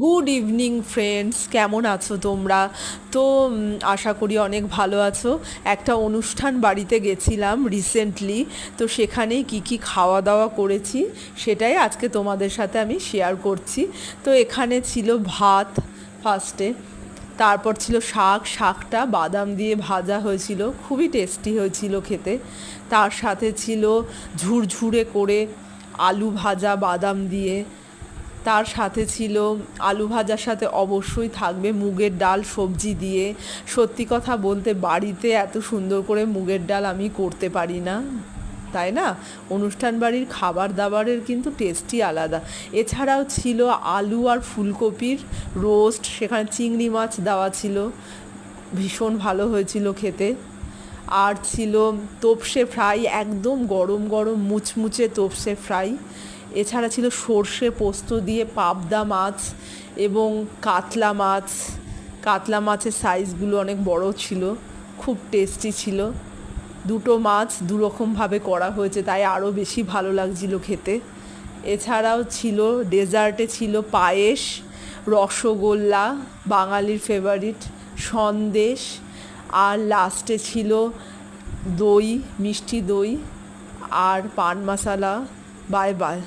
Good evening friends, কেমন আছো তোমরা? তো আশা করি অনেক ভালো আছো। একটা অনুষ্ঠান বাড়িতে গেছিলাম রিসেন্টলি, তো সেখানেই কি খাওয়া দাওয়া করেছি সেটাই আজকে তোমাদের সাথে আমি শেয়ার করছি। তো এখানে ছিল ভাত ফার্স্টে, তারপর ছিল শাকটা বাদাম দিয়ে ভাজা হয়েছিল, খুবই টেস্টি হয়েছিল খেতে। তার সাথে ছিল ঝুরঝুরে করে আলু ভাজা বাদাম দিয়ে। তার সাথে ছিল আলু ভাজার সাথে অবশ্যই থাকবে মুগের ডাল সবজি দিয়ে। সত্যি কথা বলতে বাড়িতে এত সুন্দর করে মুগের ডাল আমি করতে পারি না, তাই না? অনুষ্ঠান বাড়ির খাবার দাবারের কিন্তু টেস্টই আলাদা। এছাড়াও ছিল আলু আর ফুলকপির রোস্ট, সেখানে চিংড়ি মাছ দেওয়া ছিল, ভীষণ ভালো হয়েছিল খেতে। আর ছিল তোপসে ফ্রাই, একদম গরম গরম মুচমুচে তোপসে ফ্রাই। এছাড়া ছিল সর্ষে পোস্ত দিয়ে পাবদা মাছ এবং কাতলা মাছের সাইজগুলো অনেক বড় ছিল, খুব টেস্টি ছিল। দুটো মাছ দুরকমভাবে করা হয়েছে, তাই আরও বেশি ভালো লাগছিল খেতে। এছাড়াও ছিল ডেজার্টে ছিল পায়েস, রসগোল্লা বাঙালির ফেভারিট, সন্দেশ, আর লাস্টে ছিল দই, মিষ্টি দই আর পান মশালা। Bye bye.